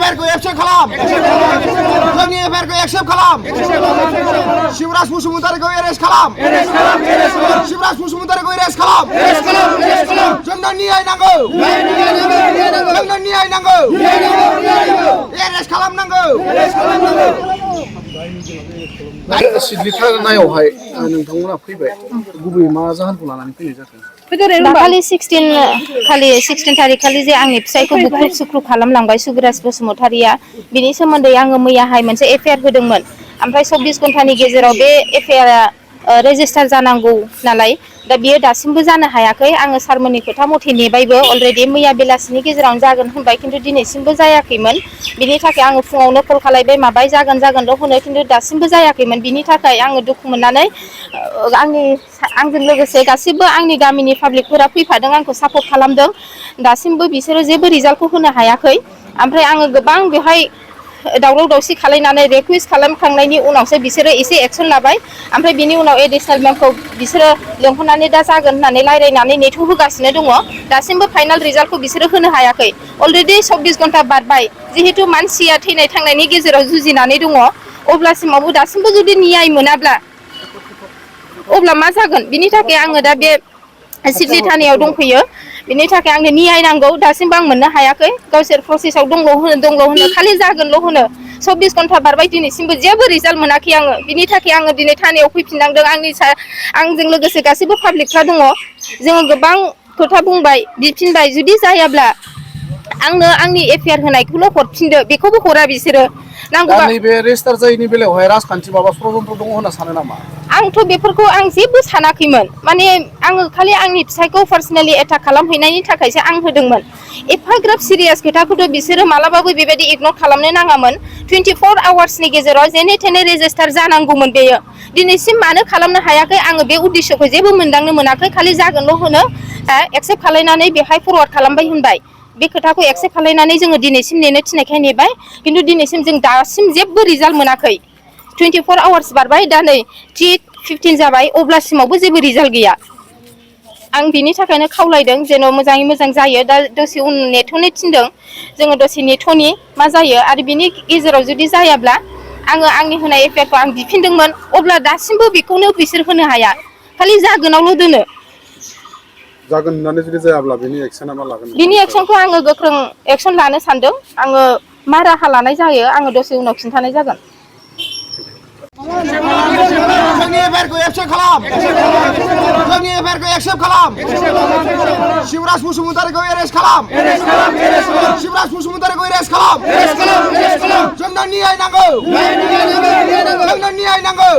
FIR खौ accept खालाम जोंनि FIR खौ एक्सेप्ट खालाम शिवराज बसुमतारीखौ एरेस्ट खालाम शिवराज बसुमतारीखौ एरेस्ट खालाम जोंनो न्याय नांगौ जोंनो न्याय नांगौ एरेस्ट खालामनांगौ सिदलिथारनायावहाय नोंथांमोना फैबाय गुबैयै मा जाहोनखौ लानानै फैनाय जाखो दाखालि 16 थारिख खालि जे आंनि फिसायखौ बुख्रुब सुख्रुब खालामलांबाय सुबिराज बसुमतारीया बिनि सोमोन्दै आङो मैयाहाय मोनसे FIR होदोंमोन ओमफ्राय 24 घन्टानि गेजेराव बे FIR रेजिस्टार जानांगौ नालाय दा बियो दासिमबो जानो हायाखै आङो सारमोननि खोथा मथे नेबायबो अलरेडि मैया बेलासिनि गेजेरावनो जागोन होनबाय खिन्थु दिनैसिमबो जायाखैमोन बिनि थाखाय आङो फुङावनो कल खालायबाय माबाय जागोनल' होनो खिन्थु दासिमबो जायाखैमोन बिनि थाखाय आङो दुखु मोननानै आंजों लोगोसे गासिबो आंनि गामिनि पाब्लिकफोरा फैफादों आंखौ सापर्ट खालामदों दासिमबो बिसोरो जेबो रिजाल्टखौ होनो हायाखै ओमफ्राय आङो गोबां बेवहाय दावराव दावसि खालामनानै रिकुवेस्ट खालामखांनायनि उनावसो बिसोरो एसे एक्सन लाबाय ओमफ्राय बिनि उनाव एडिशनेल मेमखौ बिसोरो लेंहरनानै दा जागोन होननानै रायज्लायनानै नेथ' होगासिनो दङ दासिमबो फाइनाल रिजाल्टखौ बिसोरो होनो हायाखै अलरेडि 24 घन्टा बारबाय जिहेतु मानसिया थैनाय थांनायनि गेजेराव जुजिनानै दङ अब्लासिमावबो दासिमबो जुदि न्याय मोनाब्ला अब्ला मा जागोन बिनि थाखाय आङो दा बे सिदलि थानायाव दंफैयो बिनि थाखाय आंनो न्याय नांगौ दासिमबो आं मोननो हायाखै गावसोर प्रसेसआव दंल' होनो खालि जागोनल' होनो 24 घन्टा बारबाय दिनैसिमबो जेबो रिजाल्ट मोनाखै आङो बिनि थाखाय आङो दिनै थानायाव फैफिननांदों आंजों लोगोसे गासैबो पाब्लिकफ्रा दङ जोङो गोबां खोथा बुंबाय बिफिनबाय जुदि जायाब्ला आंनो आंनि FIR होनायखौल' हरफिनदो बेखौबो हरा बिसोरो दा नांगौबा नैबे रेजिस्टार जायैनि बेलायावहाय राजखान्थि माबा षड़यन्त्र दङ होनना सानो नामा आंथ' बेफोरखौ आं जेबो सानाखैमोन माने आङो खालि आंनि फिसायखौ पार्सनेलि एटाक खालामहैनायनि थाखायसो आं होदोंमोन एफाग्राब सिरियास खोथाखौथ' बिसोरो मालाबाबो बेबायदि इगनर खालामनो नाङामोन 24 आवार्सनि गेजेराव जेने थेने रेजिस्टार जानांगौमोन बेयो दिनैसिम मानो खालामनो हायाखै आङो बे उद्देश्यखौ जेबो मोनदांनो मोनाखै खालि जागोनल' होनो एक्सेप्ट खालायनानै बेहाय फरवार्ड खालामबाय होनबाय बे खोथाखौ एक्सेप्ट खालायनानै जोङो दिनैसिम नेनो थिननायखाय नेबाय खिन्थु दिनैसिम जों दासिम जेबो रिजाल्ट मोनाखै 24 आवार्स बारबाय दा नै 3:15 जाबाय अब्लासिमावबो जेबो रिजाल्ट गैया आं बिनि थाखायनो खावलायदों जेन' मोजाङै मोजां जायो दा दसे उन नेथ'नो थिनदों जोङो दसे नेथ'नि मा जायो आरो बिनि गेजेराव जुदि जायाब्ला आङो आंनि होनाय FIR खौ आं बिफिनदोंमोन अब्ला दासिमबो बेखौनो बिसोर होनो हाया खालि जागोनावल' दोनो जागोन होननानै जुदि जायाब्ला बेनि एक्सना मा लागोन बिनि एक्सनखौ आङो गोख्रों एक्सन लानो सानदों आङो मा राहा लानाय जायो आङो दसे उनाव खिन्थानाय जागोन जोंनि FIR खौ एक्सेप्ट खालाम जोंनि FIR खौ एक्सेप्ट खालाम शिवराज बसुमतारीखौ एरेस्ट खालाम शिवराज बसुमतारीखौ एरेस्ट खालाम जोंनो न्याय नांगौ जोंनो न्याय नांगौ